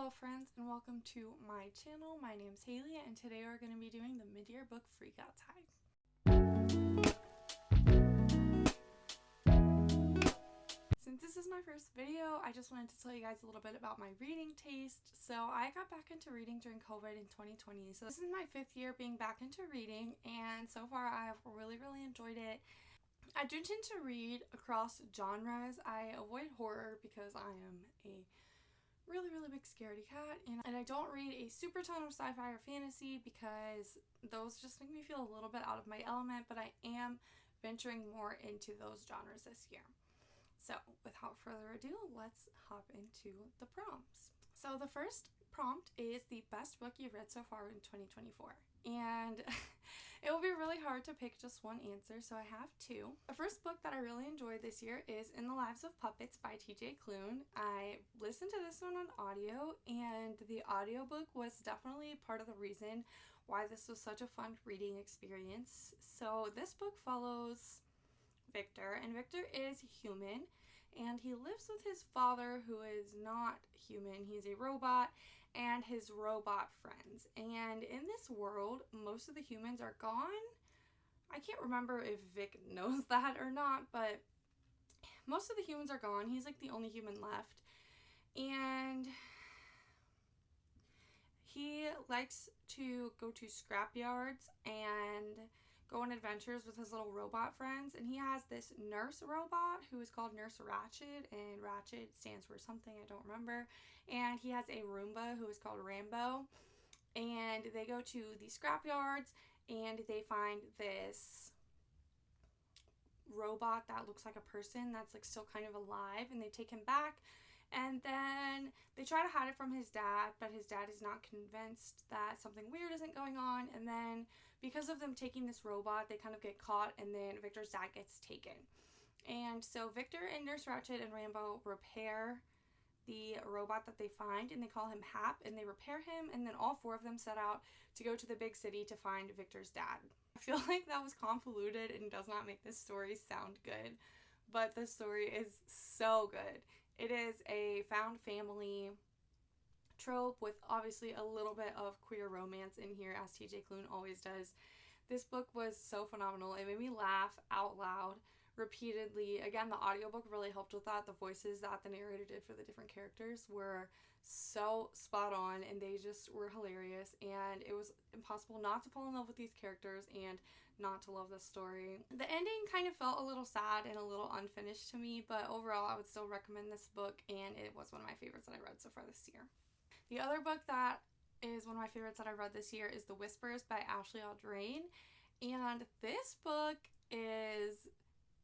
Hello friends and welcome to my channel. My name's Haley and today we're going to be doing the mid-year book freakout time. Since this is my first video, I just wanted to tell you guys a little bit about my reading taste. So I got back into reading during COVID in 2020. So this is my 5th year being back into reading and so far I have really enjoyed it. I do tend to read across genres. I avoid horror because I am a really big scaredy cat, and I don't read a super ton of sci-fi or fantasy because those just make me feel a little bit out of my element, but I am venturing more into those genres this year. So without further ado, let's hop into the prompts. So the first prompt is the best book you've read so far in 2024, and it will be really hard to pick just one answer, so I have two. The first book that I really enjoyed this year is In the Lives of Puppets by TJ Klune. I listened to this one on audio, and the audiobook was definitely part of the reason why this was such a fun reading experience. So this book follows Victor, and Victor is human, and he lives with his father who is not human. He's a robot, and his robot friends. And in this world, most of the humans are gone. I can't remember if Vic knows that or not, but most of the humans are gone. He's like the only human left. And he likes to go to scrap yards and go on adventures with his little robot friends, and he has this nurse robot who is called Nurse Ratched, and Ratched stands for something I don't remember, and he has a Roomba who is called Rambo, and they go to the scrap yards and they find this robot that looks like a person that's like still kind of alive, and they take him back. And then they try to hide it from his dad, but his dad is not convinced that something weird isn't going on. And then because of them taking this robot, they kind of get caught, and then Victor's dad gets taken. And so Victor and Nurse Ratched and Rambo repair the robot that they find, and they call him Hap, and they repair him, and then all four of them set out to go to the big city to find Victor's dad. I feel like that was convoluted and does not make this story sound good, but the story is so good. It is a found family trope with obviously a little bit of queer romance in here, as TJ Klune always does. This book was so phenomenal. It made me laugh out loud repeatedly. Again, the audiobook really helped with that. The voices that the narrator did for the different characters were so spot on, and they just were hilarious, and it was impossible not to fall in love with these characters and not to love this story. The ending kind of felt a little sad and a little unfinished to me, but overall I would still recommend this book, and it was one of my favorites that I read so far this year. The other book that is one of my favorites that I read this year is The Whispers by Ashley Audrain, and this book is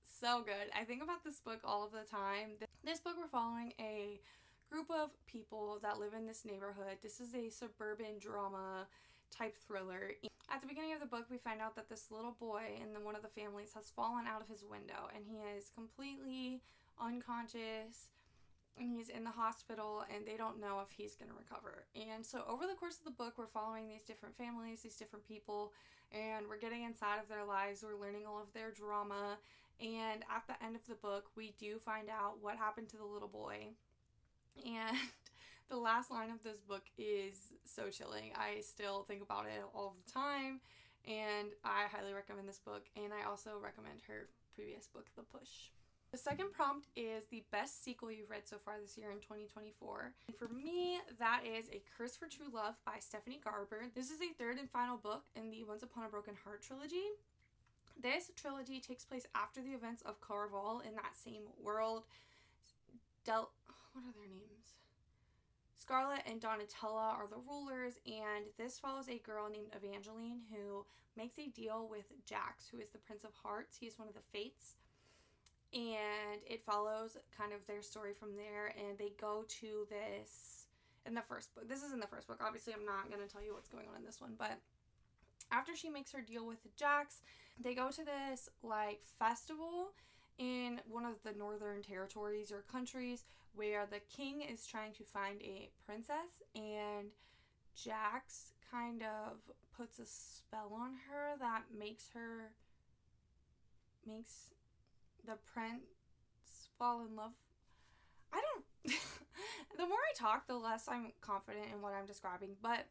so good. I think about this book all of the time. This book, we're following a group of people that live in this neighborhood. This is a suburban drama type thriller. At the beginning of the book, we find out that this little boy in one of the families has fallen out of his window, and he is completely unconscious, and he's in the hospital, and they don't know if he's going to recover. And so over the course of the book, we're following these different families, these different people, and we're getting inside of their lives. We're learning all of their drama, and at the end of the book, we do find out what happened to the little boy. And the last line of this book is so chilling. I still think about it all the time, and I highly recommend this book, and I also recommend her previous book, The Push. The second prompt is the best sequel you've read so far this year in 2024. And for me, that is A Curse for True Love by Stephanie Garber. This is the third and final book in the Once Upon a Broken Heart trilogy. This trilogy takes place after the events of Caraval in that same world. What are their names? Scarlet and Donatella are the rulers, and this follows a girl named Evangeline who makes a deal with Jax, who is the Prince of Hearts. He's one of the Fates, and it follows kind of their story from there, and they go to this in the first book. This is in the first book. Obviously, I'm not going to tell you what's going on in this one, but after she makes her deal with Jax, they go to this like festival in one of the northern territories or countries where the king is trying to find a princess, and Jax kind of puts a spell on her that makes the prince fall in love. I don't The more I talk, the less I'm confident in what I'm describing, but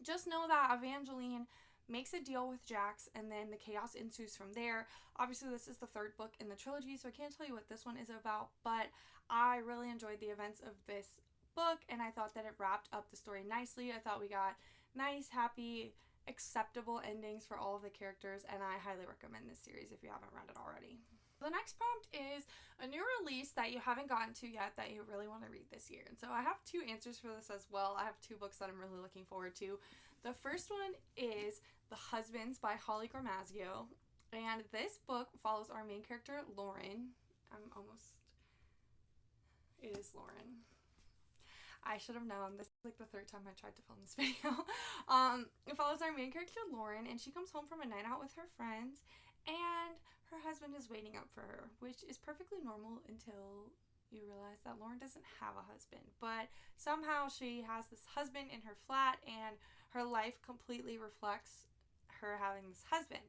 just know that Evangeline makes a deal with Jax, and then the chaos ensues from there. Obviously, this is the third book in the trilogy, so I can't tell you what this one is about, but I really enjoyed the events of this book, and I thought that it wrapped up the story nicely. I thought we got nice, happy, acceptable endings for all of the characters, and I highly recommend this series if you haven't read it already. The next prompt is a new release that you haven't gotten to yet that you really want to read this year. And so I have two answers for this as well. I have two books that I'm really looking forward to. The first one is The Husbands by Holly Gramazio. And this book follows our main character, Lauren. It is Lauren. I should have known. This is like the third time I tried to film this video. It follows our main character, Lauren, and she comes home from a night out with her friends, and her husband is waiting up for her, which is perfectly normal until you realize that Lauren doesn't have a husband. But somehow she has this husband in her flat, and her life completely reflects her having this husband.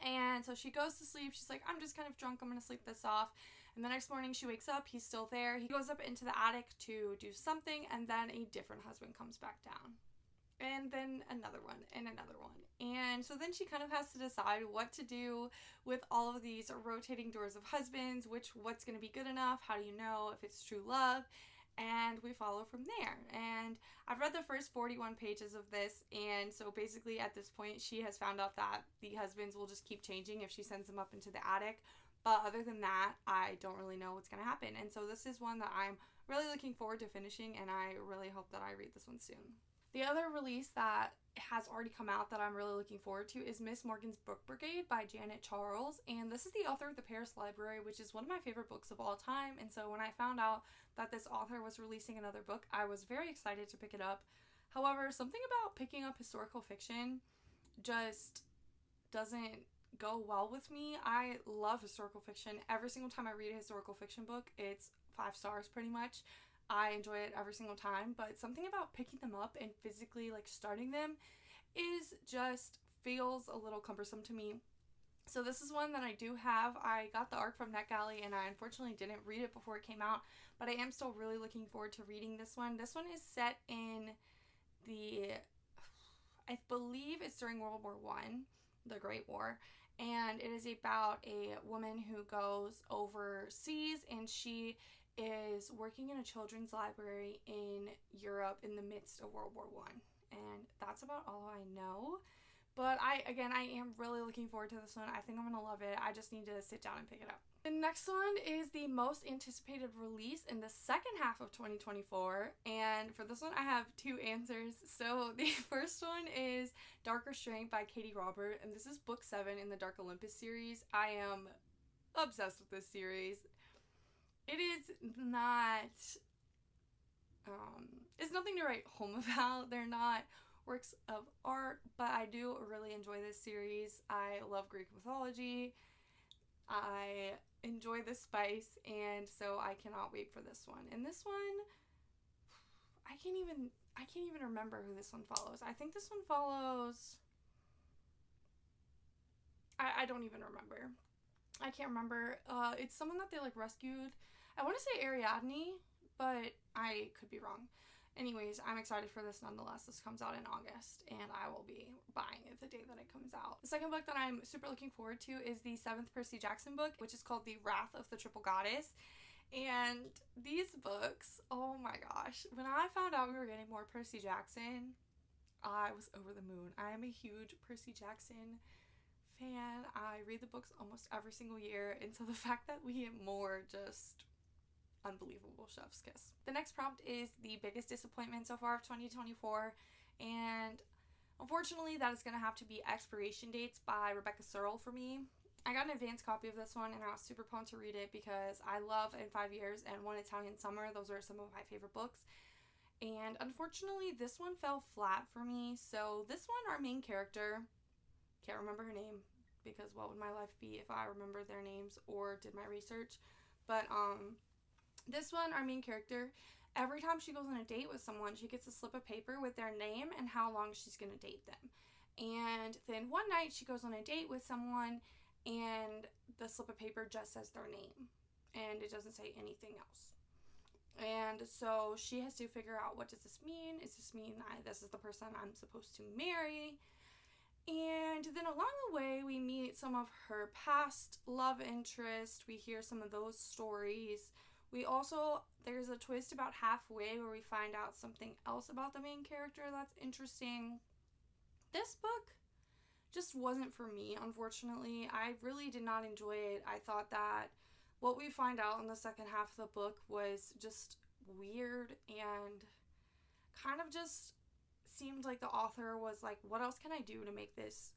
And so she goes to sleep. She's like, I'm just kind of drunk. I'm going to sleep this off. And the next morning she wakes up. He's still there. He goes up into the attic to do something, and then a different husband comes back down. And then another one, and another one. And so then she kind of has to decide what to do with all of these rotating doors of husbands, what's going to be good enough, how do you know if it's true love, and we follow from there. And I've read the first 41 pages of this, and so basically at this point she has found out that the husbands will just keep changing if she sends them up into the attic. But other than that, I don't really know what's going to happen. And so this is one that I'm really looking forward to finishing, and I really hope that I read this one soon. The other release that has already come out that I'm really looking forward to is Miss Morgan's Book Brigade by Janet Charles, and this is the author of The Paris Library, which is one of my favorite books of all time. And so when I found out that this author was releasing another book, I was very excited to pick it up. However, something about picking up historical fiction just doesn't go well with me. I love historical fiction. Every single time I read a historical fiction book, it's 5 stars pretty much. I enjoy it every single time, but something about picking them up and physically starting them is just feels a little cumbersome to me. So this is one that I do have. I got the ARC from NetGalley, and I unfortunately didn't read it before it came out, but I am still really looking forward to reading this one. This one is set in I believe it's during World War I, the Great War, and it is about a woman who goes overseas, and she is working in a children's library in Europe in the midst of World War I. And that's about all I know. But I am really looking forward to this one. I think I'm going to love it. I just need to sit down and pick it up. The next one is the most anticipated release in the second half of 2024. And for this one, I have two answers. So the first one is Dark Restraint by Katie Robert. And this is book 7 in the Dark Olympus series. I am obsessed with this series. It is not, it's nothing to write home about. They're not works of art, but I do really enjoy this series. I love Greek mythology. I enjoy the spice, and so I cannot wait for this one. And this one, I can't even remember who this one follows. I think this one follows, I don't even remember. I can't remember. It's someone that they rescued. I want to say Ariadne, but I could be wrong. Anyways, I'm excited for this nonetheless. This comes out in August, and I will be buying it the day that it comes out. The second book that I'm super looking forward to is the 7th Percy Jackson book, which is called The Wrath of the Triple Goddess. And these books, oh my gosh. When I found out we were getting more Percy Jackson, I was over the moon. I am a huge Percy Jackson fan. I read the books almost every single year, and so the fact that we get more, just unbelievable. Chef's kiss. The next prompt is the biggest disappointment so far of 2024, and unfortunately that is going to have to be Expiration Dates by Rebecca Searle for me. I got an advanced copy of this one, and I was super pumped to read it because I love In 5 Years and One Italian Summer. Those are some of my favorite books. And unfortunately this one fell flat for me. So this one, our main character, can't remember her name because what would my life be if I remembered their names or did my research. But this one, our main character, every time she goes on a date with someone, she gets a slip of paper with their name and how long she's going to date them. And then one night she goes on a date with someone, and the slip of paper just says their name, and it doesn't say anything else. And so she has to figure out, what does this mean? Does this mean that this is the person I'm supposed to marry? And then along the way, we meet some of her past love interest. We hear some of those stories. We also, there's a twist about halfway where we find out something else about the main character that's interesting. This book just wasn't for me, unfortunately. I really did not enjoy it. I thought that what we find out in the second half of the book was just weird and kind of just seemed like the author was like, what else can I do to make this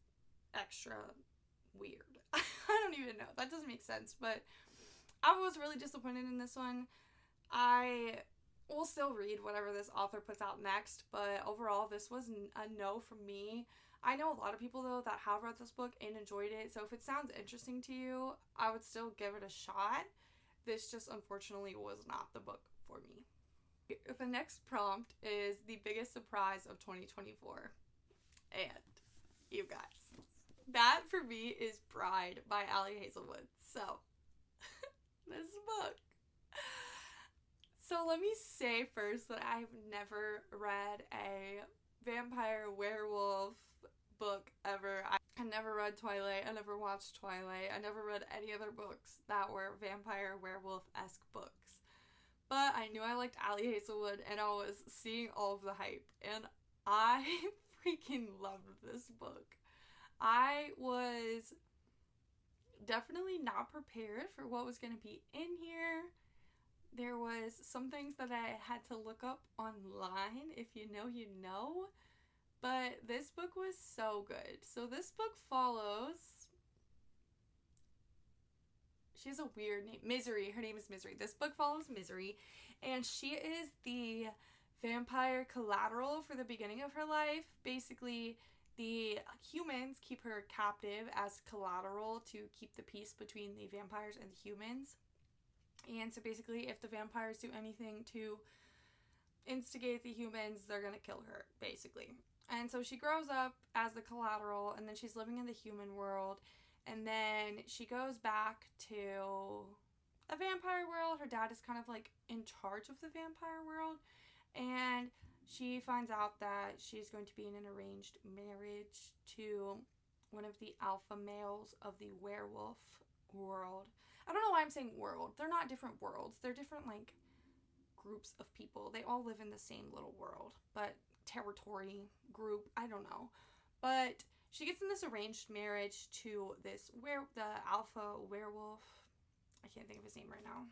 extra weird? I don't even know. That doesn't make sense, but I was really disappointed in this one. I will still read whatever this author puts out next, but overall, this was a no from me. I know a lot of people, though, that have read this book and enjoyed it, so if it sounds interesting to you, I would still give it a shot. This just, unfortunately, was not the book for me. The next prompt is the biggest surprise of 2024. And, you guys, that for me is Bride by Ali Hazelwood. So, this book. So let me say first that I've never read a vampire werewolf book ever. I never read Twilight. I never watched Twilight. I never read any other books that were vampire werewolf-esque books. But I knew I liked Ali Hazelwood, and I was seeing all of the hype, and I freaking loved this book. I was definitely not prepared for what was going to be in here. There was some things that I had to look up online. If you know, you know. But this book was so good. So this book follows... She has a weird name. Misery. Her name is Misery. This book follows Misery. And she is the vampire collateral for the beginning of her life. Basically, the humans keep her captive as collateral to keep the peace between the vampires and the humans. And so basically, if the vampires do anything to instigate the humans, they're going to kill her, basically. And so she grows up as the collateral, and then she's living in the human world. And then she goes back to a vampire world. Her dad is kind of like in charge of the vampire world. And she finds out that she's going to be in an arranged marriage to one of the alpha males of the werewolf world. I don't know why I'm saying world. They're not different worlds. They're different, like, groups of people. They all live in the same little world. But territory, group, I don't know. But she gets in this arranged marriage to this the alpha werewolf. I can't think of his name right now.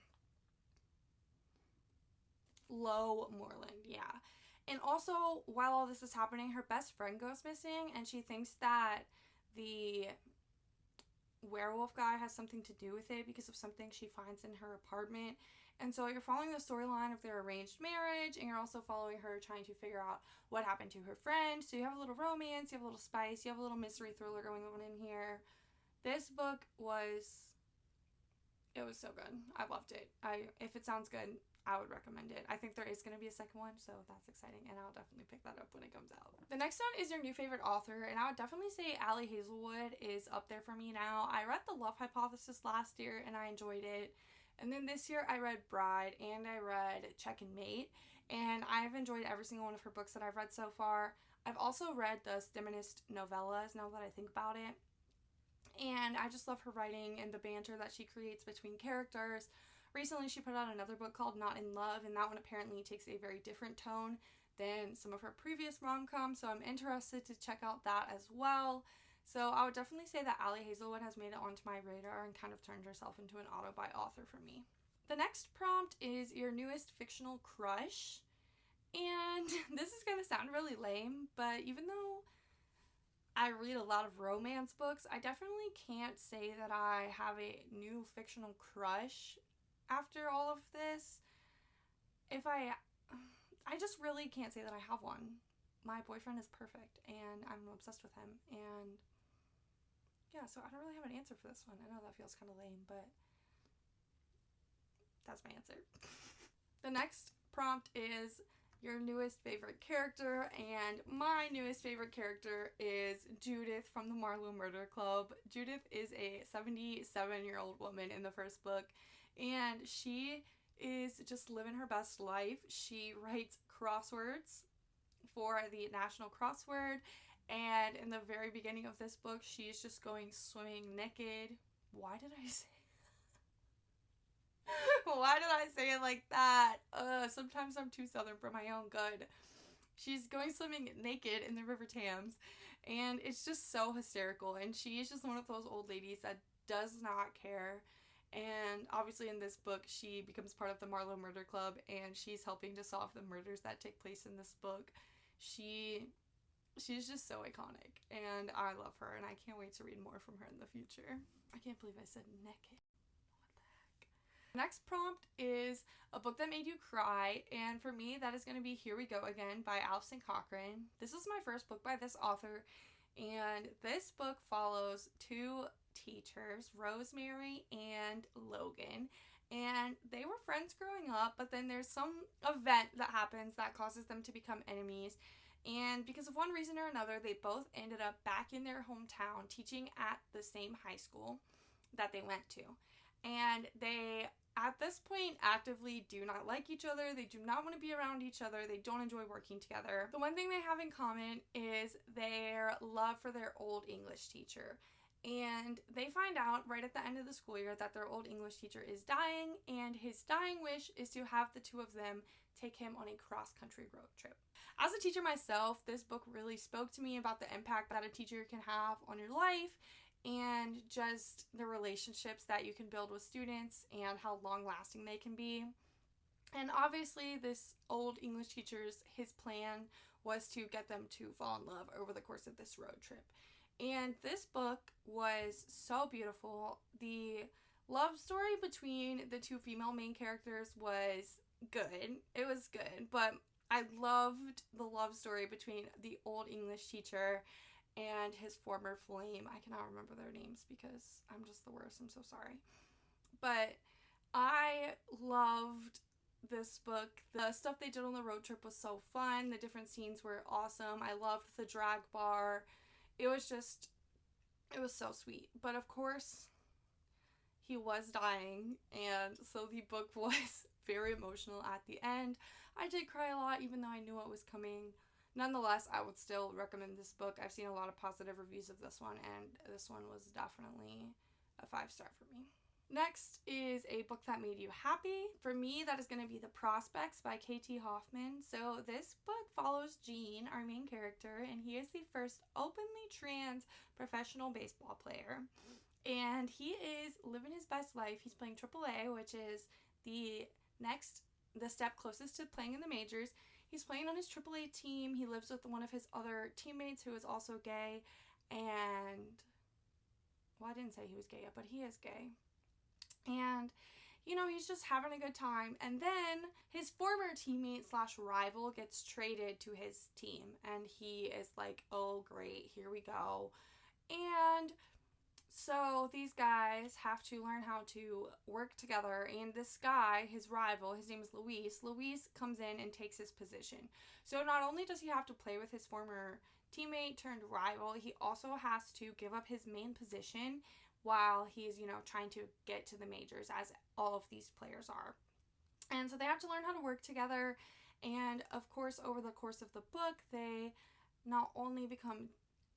Low Moreland, yeah. And also, while all this is happening, her best friend goes missing, and she thinks that the werewolf guy has something to do with it because of something she finds in her apartment. And so you're following the storyline of their arranged marriage, and you're also following her trying to figure out what happened to her friend. So you have a little romance, you have a little spice, you have a little mystery thriller going on in here. This book was so good. I loved it. If it sounds good, I would recommend it. I think there is going to be a second one, so that's exciting, and I'll definitely pick that up when it comes out. The next one is your new favorite author, and I would definitely say Ali Hazelwood is up there for me now. I read The Love Hypothesis last year, and I enjoyed it. And then this year, I read Bride, and I read Check and Mate, and I've enjoyed every single one of her books that I've read so far. I've also read the Stimonist novellas, now that I think about it. And I just love her writing and the banter that she creates between characters. Recently, she put out another book called Not in Love, and that one apparently takes a very different tone than some of her previous rom-coms, so I'm interested to check out that as well. So I would definitely say that Ali Hazelwood has made it onto my radar and kind of turned herself into an auto-buy author for me. The next prompt is your newest fictional crush. And this is going to sound really lame, but even though I read a lot of romance books, I definitely can't say that I have a new fictional crush after all of this. I just really can't say that I have one. My boyfriend is perfect, and I'm obsessed with him, and yeah, so I don't really have an answer for this one. I know that feels kind of lame, but that's my answer. The next prompt is your newest favorite character, and my newest favorite character is Judith from the Marlowe Murder Club. Judith is a 77-year-old woman in the first book, and she is just living her best life. She writes crosswords for the National Crossword, and in the very beginning of this book, she's just going swimming naked. Why did I say Why did I say it like that? Sometimes I'm too southern for my own good. She's going swimming naked in the River Thames, and it's just so hysterical, and she is just one of those old ladies that does not care. And obviously in this book, she becomes part of the Marlowe Murder Club, and she's helping to solve the murders that take place in this book. She's just so iconic, and I love her, and I can't wait to read more from her in the future. I can't believe I said naked. Next prompt is a book that made you cry, and for me that is going to be Here We Go Again by Alison Cochrane. This is my first book by this author, and this book follows two teachers, Rosemary and Logan, and they were friends growing up, but then there's some event that happens that causes them to become enemies, and because of one reason or another, they both ended up back in their hometown teaching at the same high school that they went to. And they, at this point, actively do not like each other. They do not want to be around each other. They don't enjoy working together. The one thing they have in common is their love for their old English teacher. And they find out right at the end of the school year that their old English teacher is dying, and his dying wish is to have the two of them take him on a cross-country road trip. As a teacher myself, this book really spoke to me about the impact that a teacher can have on your life, and just the relationships that you can build with students and how long-lasting they can be. And obviously this old English teacher's, his plan was to get them to fall in love over the course of this road trip. And this book was so beautiful. The love story between the two female main characters was good. It was good, but I loved the love story between the old English teacher and his former flame. I cannot remember their names because I'm just the worst. I'm so sorry. But I loved this book. The stuff they did on the road trip was so fun. The different scenes were awesome. I loved the drag bar. It was so sweet. But of course, he was dying, and so the book was very emotional at the end. I did cry a lot, even though I knew what was coming. Nonetheless, I would still recommend this book. I've seen a lot of positive reviews of this one, and this one was definitely a 5-star for me. Next is a book that made you happy. For me, that is going to be The Prospects by K.T. Hoffman. So this book follows Gene, our main character, and he is the first openly trans professional baseball player. And he is living his best life. He's playing AAA, which is the step closest to playing in the majors. He's playing on his AAA team. He lives with one of his other teammates who is also gay. And, well, I didn't say he was gay yet, but he is gay. And, you know, he's just having a good time. And then his former teammate / rival gets traded to his team. And he is like, oh, great, here we go. And so these guys have to learn how to work together, and this guy, his rival, his name is Luis comes in and takes his position. So not only does he have to play with his former teammate turned rival, he also has to give up his main position while he's, you know, trying to get to the majors, as all of these players are. And so they have to learn how to work together, and of course, over the course of the book, they not only become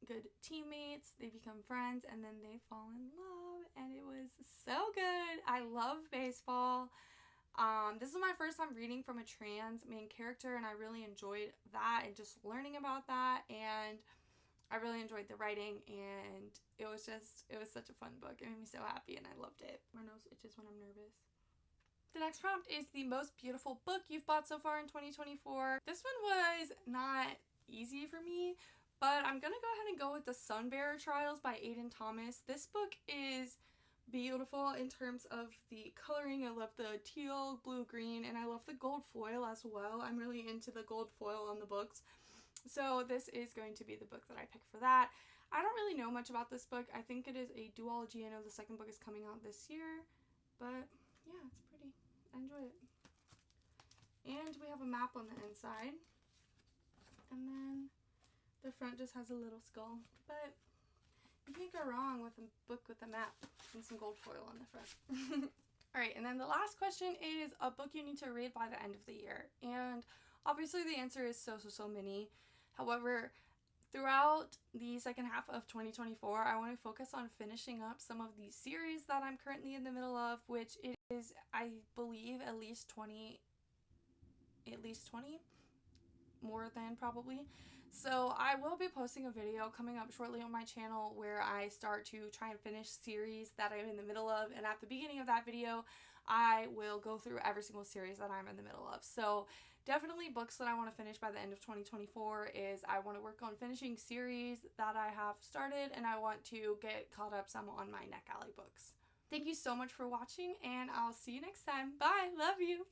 good teammates, they become friends, and then they fall in love, and it was so good. I love baseball. This is my first time reading from a trans main character, and I really enjoyed that and just learning about that, and I really enjoyed the writing, and it was such a fun book. It made me so happy, and I loved it. My nose itches when I'm nervous. The next prompt is the most beautiful book you've bought so far in 2024. This one was not easy for me, but I'm gonna go ahead and go with The Sunbearer Trials by Aiden Thomas. This book is beautiful in terms of the coloring. I love the teal, blue, green, and I love the gold foil as well. I'm really into the gold foil on the books. So this is going to be the book that I pick for that. I don't really know much about this book. I think it is a duology. I know the second book is coming out this year, but yeah, it's pretty. I enjoy it. And we have a map on the inside. And then the front just has a little skull, but you can't go wrong with a book with a map and some gold foil on the front. Alright, and then the last question is a book you need to read by the end of the year. And obviously the answer is so many. However, throughout the second half of 2024, I want to focus on finishing up some of these series that I'm currently in the middle of, which it is, I believe, at least 20, more than probably. So I will be posting a video coming up shortly on my channel where I start to try and finish series that I'm in the middle of, and at the beginning of that video I will go through every single series that I'm in the middle of. So definitely books that I want to finish by the end of 2024 is I want to work on finishing series that I have started, and I want to get caught up some on my NetGalley books. Thank you so much for watching, and I'll see you next time. Bye! Love you!